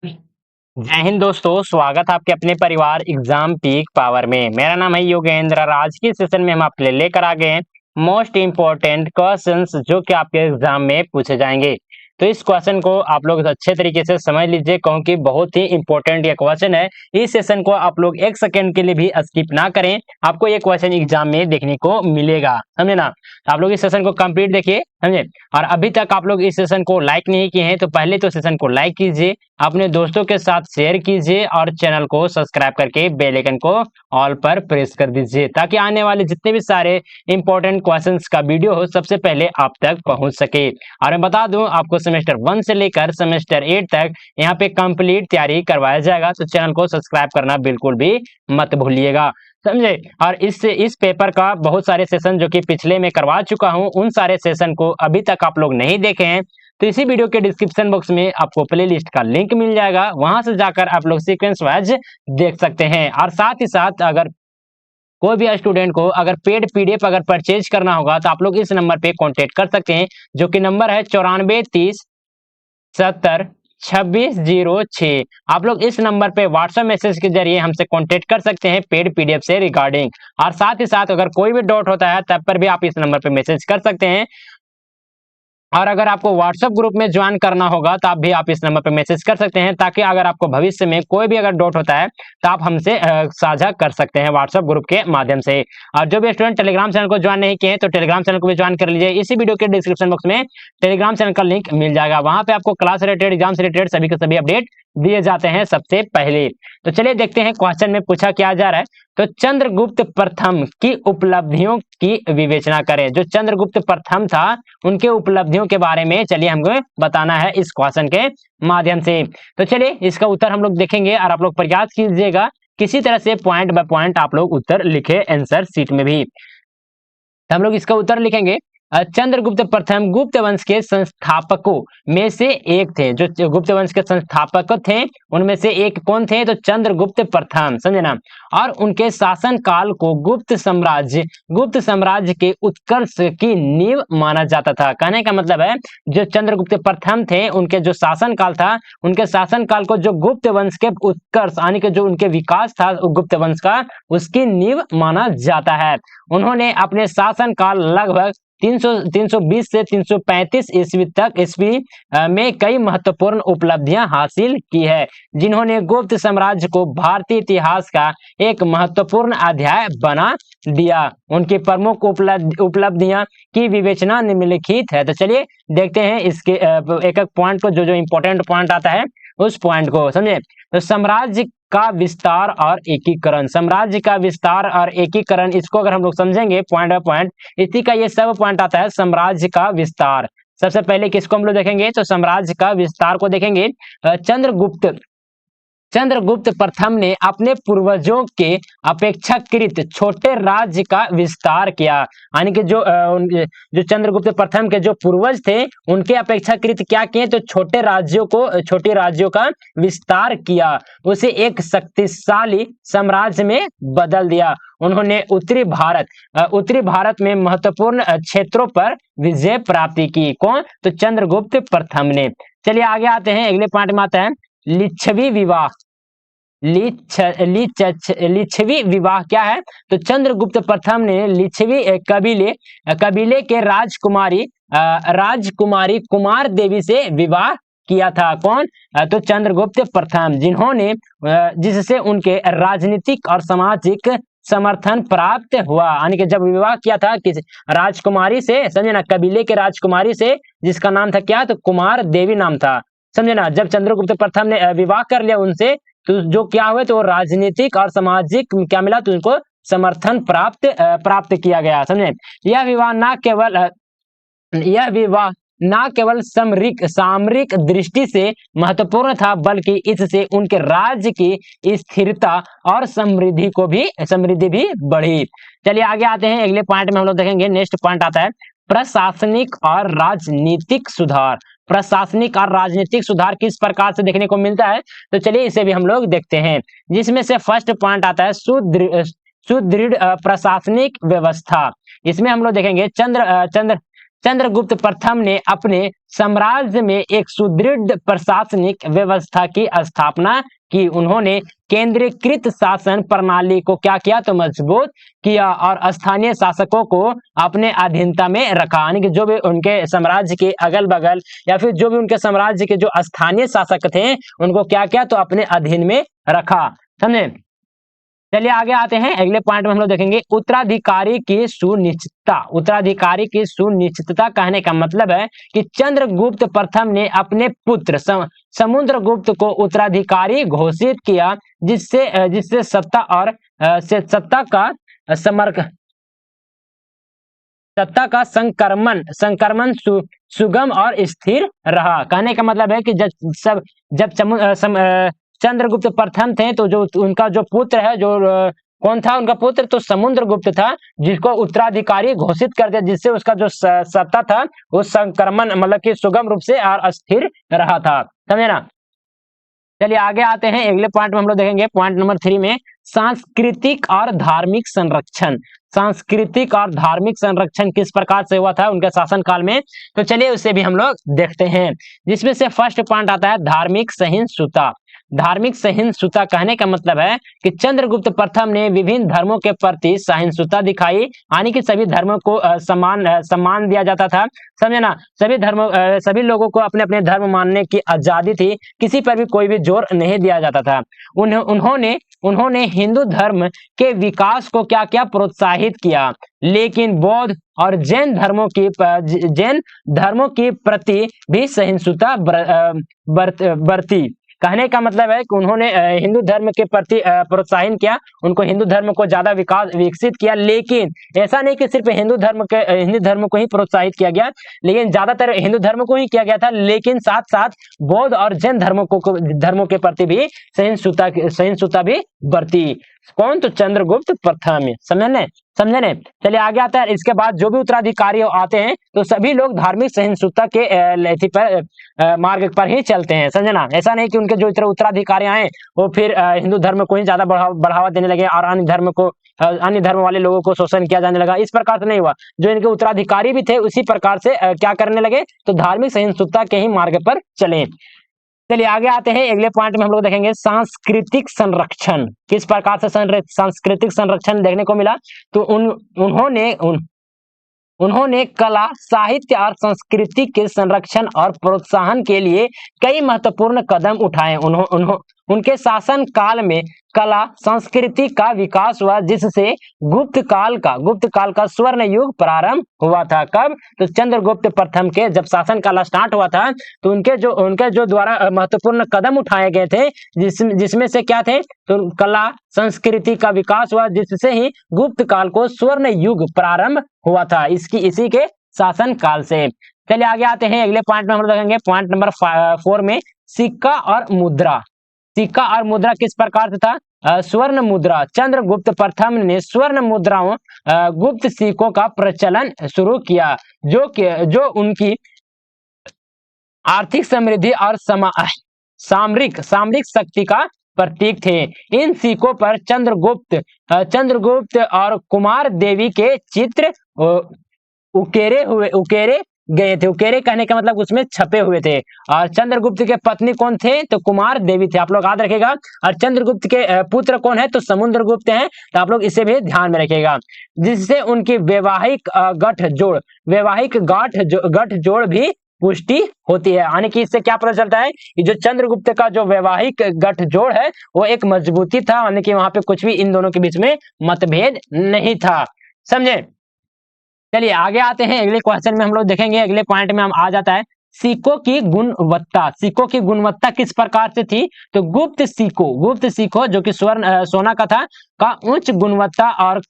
जय हिंद दोस्तों, स्वागत है आपके अपने परिवार एग्जाम पीक पावर में। मेरा नाम है योगेंद्र और आज की सेशन में हम आपके लिए लेकर आ गए हैं मोस्ट इम्पोर्टेंट क्वेश्चंस जो कि आपके एग्जाम में पूछे जाएंगे। तो इस क्वेश्चन को आप लोग अच्छे तरीके से समझ लीजिए क्योंकि बहुत ही इंपॉर्टेंट ये क्वेश्चन है। इस सेशन को आप लोग एक सेकंड के लिए भी स्किप ना करें, आपको ये क्वेश्चन एग्जाम में देखने को मिलेगा, समझे ना। आप लोग इस सेशन को कंप्लीट देखिए, समझे। और अभी तक आप लोग इस सेशन को लाइक नहीं किए हैं तो पहले तो सेशन को लाइक कीजिए, अपने दोस्तों के साथ शेयर कीजिए और चैनल को सब्सक्राइब करके बेल आइकन को ऑल पर प्रेस कर दीजिए ताकि आने वाले जितने भी सारे इंपॉर्टेंट क्वेश्चंस का वीडियो हो सबसे पहले आप तक पहुंच सके। और मैं बता दूं आपको सेमेस्टर 1 से लेकर सेमेस्टर 8 तक यहाँ पे कंप्लीट तैयारी करवाया जाएगा, तो चैनल को सब्सक्राइब करना बिल्कुल भी मत भूलिएगा, समझे। और इस पेपर का बहुत सारे सेशन जो कि पिछले में करवा चुका हूं, उन सारे सेशन को अभी तक आप लोग नहीं देखे हैं तो इसी वीडियो के डिस्क्रिप्शन बॉक्स में आपको प्लेलिस्ट का लिंक मिल जाएगा, वहां से जाकर आप लोग सीक्वेंस वाइज देख सकते हैं। और साथ ही साथ अगर कोई भी स्टूडेंट को अगर पेड पीडीएफ अगर परचेज करना होगा तो आप लोग इस नंबर पे कांटेक्ट कर सकते हैं, जो कि नंबर है 9430702606। आप लोग इस नंबर पे व्हाट्सएप मैसेज के जरिए हमसे कांटेक्ट कर सकते हैं पेड पीडीएफ से रिगार्डिंग। और साथ ही साथ अगर कोई भी डाउट होता है तब पर भी आप इस नंबर पे मैसेज कर सकते हैं। और अगर आपको व्हाट्सएप ग्रुप में ज्वाइन करना होगा तो आप भी आप इस नंबर पर मैसेज कर सकते हैं ताकि अगर आपको भविष्य में कोई भी अगर डाउट होता है तो आप हमसे साझा कर सकते हैं व्हाट्सएप ग्रुप के माध्यम से। और जो भी स्टूडेंट टेलीग्राम चैनल को ज्वाइन नहीं किए हैं तो टेलीग्राम चैनल को भी ज्वाइन कर लीजिए, इसी वीडियो के डिस्क्रिप्शन बॉक्स में टेलीग्राम चैनल का लिंक मिल जाएगा, वहां पे आपको क्लास रिलेटेड एग्जाम से रिलेटेड सभी के सभी अपडेट दिए जाते हैं सबसे पहले। तो चलिए देखते हैं क्वेश्चन में पूछा क्या जा रहा है। तो चंद्रगुप्त प्रथम की उपलब्धियों की विवेचना करें। जो चंद्रगुप्त प्रथम था उनके उपलब्धियों के बारे में चलिए हमको बताना है इस क्वेश्चन के माध्यम से। तो चलिए इसका उत्तर हम लोग देखेंगे और आप लोग प्रयास कीजिएगा किसी तरह से पॉइंट बाय पॉइंट आप लोग उत्तर लिखे आंसर शीट में भी। हम लोग इसका उत्तर लिखेंगे चंद्रगुप्त प्रथम गुप्त वंश के संस्थापकों में से एक थे। जो गुप्त वंश के संस्थापक थे उनमें से एक कौन थे, तो चंद्रगुप्त प्रथम, समझे ना। और उनके शासन काल को गुप्त साम्राज्य के उत्कर्ष की नींव माना जाता था। कहने का मतलब है जो चंद्रगुप्त प्रथम थे उनके जो शासन काल था, उनके शासन काल को जो गुप्त वंश के उत्कर्ष यानी कि जो उनके विकास था गुप्त वंश का, उसकी नींव माना जाता है। उन्होंने अपने शासन काल लगभग 320 से 335 ईस्वी में कई महत्वपूर्ण उपलब्धियां हासिल की है, जिन्होंने गुप्त साम्राज्य को भारतीय इतिहास का एक महत्वपूर्ण अध्याय बना दिया। उनकी प्रमुख उपलब्धियां की विवेचना निम्नलिखित है। तो चलिए देखते हैं इसके एक एक पॉइंट को, जो जो इंपॉर्टेंट पॉइंट आता है उस पॉइंट को, समझे। तो साम्राज्य का विस्तार और एकीकरण, साम्राज्य का विस्तार और एकीकरण, इसको अगर हम लोग समझेंगे पॉइंट बाय पॉइंट, इसी का ये सब पॉइंट आता है साम्राज्य का विस्तार। सबसे पहले किसको हम लोग देखेंगे, तो साम्राज्य का विस्तार को देखेंगे। चंद्रगुप्त प्रथम ने अपने पूर्वजों के अपेक्षाकृत छोटे राज्य का विस्तार किया, यानी कि जो चंद्रगुप्त प्रथम के जो पूर्वज थे उनके अपेक्षाकृत क्या किए, तो छोटे राज्यों का विस्तार किया, उसे एक शक्तिशाली साम्राज्य में बदल दिया। उन्होंने उत्तरी भारत में महत्वपूर्ण क्षेत्रों पर विजय प्राप्ति की। कौन, तो चंद्रगुप्त प्रथम ने। चलिए आगे आते हैं, अगले पार्ट में आता है लिच्छवी विवाह। लिच्छवी विवाह क्या है, तो चंद्रगुप्त प्रथम ने लिच्छवी कबीले के राजकुमारी कुमार देवी से विवाह किया था। कौन, तो चंद्रगुप्त प्रथम, जिससे उनके राजनीतिक और सामाजिक समर्थन प्राप्त हुआ। यानी कि जब विवाह किया था किस राजकुमारी से, समझे ना, कबीले के राजकुमारी से, जिसका नाम था क्या, तो कुमार देवी नाम था, समझे ना। जब चंद्रगुप्त प्रथम ने विवाह कर लिया उनसे तो जो क्या हुए, तो राजनीतिक और सामाजिक क्या मिला, तो उनको समर्थन प्राप्त किया गया, समझे। यह विवाह ना केवल सामरिक दृष्टि से महत्वपूर्ण था बल्कि इससे उनके राज्य की स्थिरता और समृद्धि भी बढ़ी। चलिए आगे आते हैं, अगले पॉइंट में हम लोग देखेंगे। नेक्स्ट पॉइंट आता है प्रशासनिक और राजनीतिक सुधार। प्रशासनिक और राजनीतिक सुधार किस प्रकार से देखने को मिलता है, तो चलिए इसे भी हम लोग देखते हैं, जिसमें से फर्स्ट पॉइंट आता है सुदृढ़ प्रशासनिक व्यवस्था। इसमें हम लोग देखेंगे चंद्रगुप्त प्रथम ने अपने साम्राज्य में एक सुदृढ़ प्रशासनिक व्यवस्था की स्थापना की। उन्होंने केंद्रीकृत शासन प्रणाली को क्या किया, तो मजबूत किया और स्थानीय शासकों को अपने अधीनता में रखा। यानी कि जो भी उनके साम्राज्य के अगल बगल या फिर जो भी उनके साम्राज्य के जो स्थानीय शासक थे उनको क्या किया, तो अपने अधीन में रखा। समझे। चलिए आगे आते हैं, अगले पॉइंट में हम लोग देखेंगे उत्तराधिकारी की सुनिश्चितता। उत्तराधिकारी की सुनिश्चितता कहने का मतलब है कि चंद्रगुप्त प्रथम ने अपने पुत्र समुद्रगुप्त को उत्तराधिकारी घोषित किया, जिससे सत्ता का संक्रमण सुगम और स्थिर रहा। कहने का मतलब है कि जब चंद्रगुप्त प्रथम थे तो जो उनका जो पुत्र है, जो कौन था उनका पुत्र, तो समुद्रगुप्त था, जिसको उत्तराधिकारी घोषित कर दिया, जिससे उसका जो सत्ता था वो संक्रमण मतलब कि सुगम रूप से और स्थिर रहा था। समझे ना। चलिए आगे आते हैं, अगले पॉइंट में हम लोग देखेंगे पॉइंट नंबर 3 में सांस्कृतिक और धार्मिक संरक्षण। सांस्कृतिक और धार्मिक संरक्षण किस प्रकार से हुआ था उनके शासनकाल में, तो चलिए उसे भी हम लोग देखते हैं। जिसमें से फर्स्ट पॉइंट आता है धार्मिक सहिष्णुता। धार्मिक सहिष्णुता कहने का मतलब है कि चंद्रगुप्त प्रथम ने विभिन्न धर्मों के प्रति सहिष्णुता दिखाई, यानी कि सभी धर्मों को सम्मान दिया जाता था। समझे ना। सभी लोगों को अपने अपने धर्म मानने की आजादी थी, किसी पर भी कोई भी जोर नहीं दिया जाता था। उन्होंने हिंदू धर्म के विकास को क्या किया, प्रोत्साहित किया, लेकिन बौद्ध और जैन धर्मों की प्रति भी सहिष्णुता बरती। कहने का मतलब है कि उन्होंने हिंदू धर्म के प्रति प्रोत्साहन किया, उनको हिंदू धर्म को ज्यादा विकसित किया, लेकिन ऐसा नहीं कि सिर्फ हिंदू धर्म को ही प्रोत्साहित किया गया, लेकिन ज्यादातर हिंदू धर्म को ही किया गया था, लेकिन साथ साथ बौद्ध और जैन धर्मों के प्रति भी सहिष्णुता भी बरती। कौन, तो चंद्रगुप्त प्रथम। समझे ने। चलिए आगे आता है, इसके बाद जो भी उत्तराधिकारी आते हैं तो सभी लोग धार्मिक सहिष्णुता के मार्ग पर ही चलते हैं। समझे ना। ऐसा नहीं कि उनके जो उत्तराधिकारी आए वो फिर हिंदू धर्म को ही ज्यादा बढ़ावा देने लगे और अन्य धर्म वाले लोगों को शोषण किया जाने लगा। इस प्रकार से नहीं हुआ। जो इनके उत्तराधिकारी भी थे उसी प्रकार से क्या करने लगे, तो धार्मिक सहिष्णुता के ही मार्ग पर चले। चलिए आगे आते हैं, अगले पॉइंट में हम लोग देखेंगे सांस्कृतिक संरक्षण। किस प्रकार से सांस्कृतिक संरक्षण देखने को मिला, तो उन्होंने कला, साहित्य और संस्कृति के संरक्षण और प्रोत्साहन के लिए कई महत्वपूर्ण कदम उठाए। उनके शासन काल में कला संस्कृति का विकास हुआ, जिससे गुप्त काल का स्वर्ण युग प्रारंभ हुआ था। कब, तो चंद्रगुप्त प्रथम के जब शासन काल स्टार्ट हुआ था तो उनके जो द्वारा महत्वपूर्ण कदम उठाए गए थे, जिसमें से क्या थे, तो कला संस्कृति का विकास हुआ, जिससे ही गुप्त काल को स्वर्ण युग प्रारंभ हुआ था, इसी के शासन काल से। चलिए आगे आते हैं, अगले पॉइंट में हम लोग देखेंगे पॉइंट नंबर 4 में सिक्का और मुद्रा। सिक्का और मुद्रा किस प्रकार से था, स्वर्ण मुद्रा। चंद्रगुप्त प्रथम ने स्वर्ण मुद्राओं गुप्त सिक्कों का प्रचलन शुरू किया, जो उनकी आर्थिक समृद्धि और सामरिक शक्ति का प्रतीक थे। इन सिक्कों पर चंद्रगुप्त और कुमार देवी के चित्र उकेरे गए थे। उकेरे कहने का मतलब उसमें छपे हुए थे। और चंद्रगुप्त के पत्नी कौन थे, तो कुमार देवी थे। आप लोग याद रखेगा। और चंद्रगुप्त के पुत्र कौन है, तो समुद्रगुप्त हैं। तो आप लोग इसे भी ध्यान में रखिएगा, जिससे उनकी वैवाहिक गठजोड़ भी पुष्टि होती है। यानी कि इससे क्या पता चलता है कि जो चंद्रगुप्त का जो वैवाहिक गठजोड़ है वो एक मजबूती था, यानी कि वहां पे कुछ भी इन दोनों के बीच में मतभेद नहीं था। समझे। चलिए आगे आते हैं, अगले क्वेश्चन में हम लोग देखेंगे, अगले पॉइंट में हम आ जाता है सिक्कों की गुणवत्ता। सिक्कों की गुणवत्ता किस प्रकार से थी, तो गुप्त सिक्कों जो कि सोना का था, का उच्च गुणवत्ता और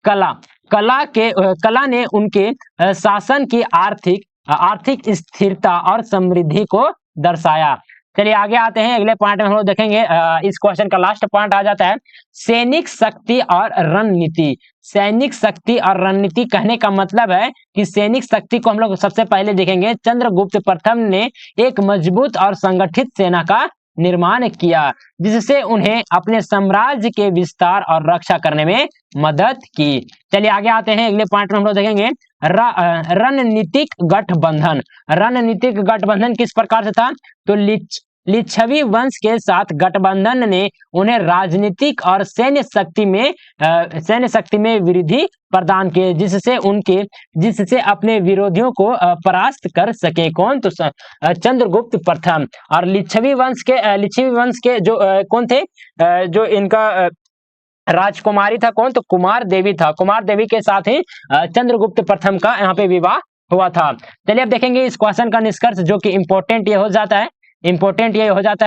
कला ने उनके शासन की आर्थिक स्थिरता और समृद्धि को दर्शाया। चलिए आगे आते हैं, अगले पॉइंट में हम लोग देखेंगे, इस क्वेश्चन का लास्ट पॉइंट आ जाता है सैनिक शक्ति और रणनीति। सैनिक शक्ति और रणनीति कहने का मतलब है कि सैनिक शक्ति को हम लोग सबसे पहले देखेंगे। चंद्रगुप्त प्रथम ने एक मजबूत और संगठित सेना का निर्माण किया, जिससे उन्हें अपने साम्राज्य के विस्तार और रक्षा करने में मदद की। चलिए आगे आते हैं, अगले पॉइंट में हम लोग देखेंगे रणनीतिक गठबंधन। रणनीतिक गठबंधन किस प्रकार से था? तो लिच्छवी वंश के साथ गठबंधन ने उन्हें राजनीतिक और सैन्य शक्ति में वृद्धि प्रदान किए, जिससे अपने विरोधियों को परास्त कर सके। कौन? तो चंद्रगुप्त प्रथम। और लिच्छवी वंश के जो कौन थे? जो इनका राजकुमारी था कौन? तो कुमार देवी था। कुमार देवी के साथ ही चंद्रगुप्त प्रथम का यहाँ पे विवाह हुआ था। चलिए अब देखेंगे इस क्वेश्चन का निष्कर्ष, जो कि इंपॉर्टेंट ये हो जाता है,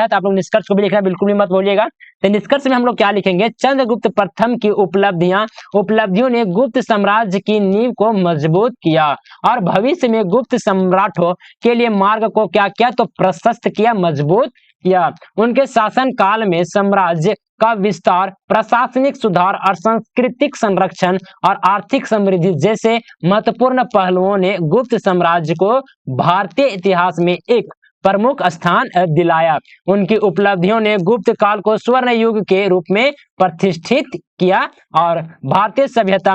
तो आप लोग निष्कर्ष को भी लिखना बिल्कुल भी मत भूलिएगा। तो निष्कर्ष में हम लोग क्या लिखेंगे? चंद्रगुप्त प्रथम की उपलब्धियों ने गुप्त साम्राज्य की नींव को मजबूत किया और भविष्य में गुप्त सम्राटों के लिए मार्ग को क्या किया? तो प्रशस्त किया, मजबूत किया। उनके शासन काल में साम्राज्य का विस्तार, प्रशासनिक सुधार और सांस्कृतिक संरक्षण और आर्थिक समृद्धि जैसे महत्वपूर्ण पहलुओं ने गुप्त साम्राज्य को भारतीय इतिहास में एक प्रमुख स्थान दिलाया। उनकी उपलब्धियों ने गुप्त काल को स्वर्ण युग के रूप में प्रतिष्ठित किया और भारतीय सभ्यता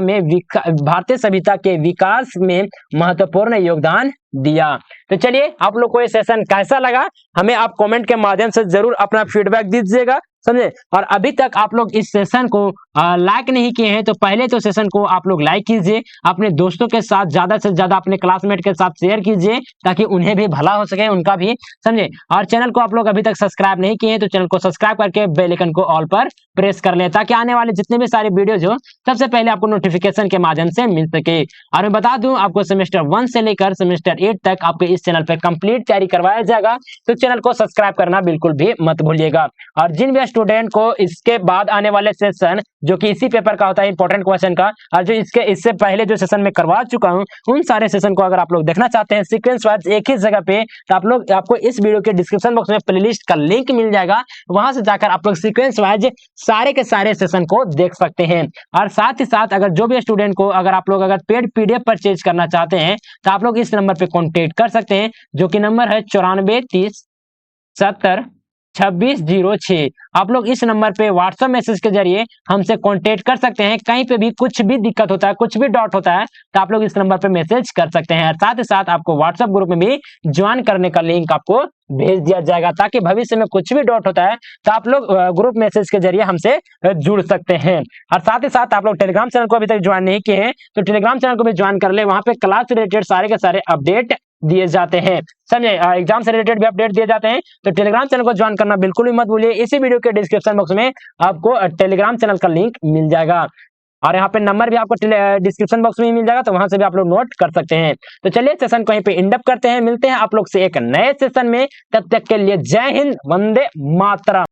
के विकास में महत्वपूर्ण योगदान दिया। तो चलिए आप लोग को ये सेशन कैसा लगा, हमें आप कमेंट के माध्यम से जरूर अपना फीडबैक दीजिएगा, समझे। और अभी तक आप लोग इस सेशन को लाइक नहीं किए हैं तो पहले तो सेशन को आप लोग लाइक कीजिए, अपने दोस्तों के साथ ज्यादा से ज्यादा अपने क्लासमेट के साथ शेयर कीजिए, ताकि उन्हें भी भला हो सके, उनका भी, समझे। और चैनल को आप लोग अभी तक सब्सक्राइब नहीं किए हैं तो चैनल को सब्सक्राइब करके बेल आइकन को ऑल पर प्रेस कर लें, ताकि आने वाले जितने भी सारे वीडियोज हो सबसे पहले आपको नोटिफिकेशन के माध्यम से मिल सके। और मैं बता दूं, आपको सेमेस्टर 1 से लेकर सेमेस्टर 8 तक आपको इस चैनल पर कंप्लीट तैयारी करवाया जाएगा, तो चैनल को सब्सक्राइब करना बिल्कुल भी मत भूलिएगा। और जिन भी स्टूडेंट को इसके बाद आने वाले सेशन, जो कि इसी पेपर का होता है इंपॉर्टेंट क्वेश्चन का, और जो इससे पहले जो सेशन में करवा चुका हूं, उन सारे सेशन को अगर आप लोग देखना चाहते हैं सीक्वेंस वाइज एक ही जगह पे, तो आपको इस वीडियो के डिस्क्रिप्शन बॉक्स में प्लेलिस्ट का लिंक मिल जाएगा, वहां से जाकर आप लोग सीक्वेंस वाइज सारे के सारे सेशन को देख सकते हैं। और साथ ही साथ अगर जो भी स्टूडेंट को अगर पेड पीडीएफ परचेज करना चाहते हैं तो आप लोग इस नंबर पे कॉन्टेक्ट कर सकते हैं, जो कि नंबर है 9430702606। आप लोग इस नंबर पे व्हाट्सएप मैसेज के जरिए हमसे कांटेक्ट कर सकते हैं। कहीं पे भी कुछ भी दिक्कत होता है, कुछ भी डाउट होता है, तो आप लोग इस नंबर पे मैसेज कर सकते हैं। साथ ही साथ आपको व्हाट्सएप ग्रुप में भी ज्वाइन करने का लिंक आपको भेज दिया जाएगा, ताकि भविष्य में कुछ भी डाउट होता है तो आप लोग ग्रुप मैसेज के जरिए हमसे जुड़ सकते हैं। और साथ ही साथ आप लोग टेलीग्राम चैनल को अभी तक ज्वाइन नहीं किए हैं तो टेलीग्राम चैनल को भी ज्वाइन कर ले, वहां पे क्लास से रिलेटेड सारे के सारे अपडेट दिए जाते हैं, समझे। एग्जाम से रिलेटेड भी अपडेट दिए जाते हैं, तो टेलीग्राम चैनल को ज्वाइन करना बिल्कुल भी मत भूलिए। इसी वीडियो के डिस्क्रिप्शन बॉक्स में आपको टेलीग्राम चैनल का लिंक मिल जाएगा, और यहाँ पे नंबर भी आपको डिस्क्रिप्शन बॉक्स में मिल जाएगा, तो वहां से भी आप लोग नोट कर सकते हैं। तो चलिए सेशन कहीं पे इंड अप करते हैं, मिलते हैं आप लोग से एक नए सेशन में, तब तक के लिए जय हिंद, वंदे मातरम।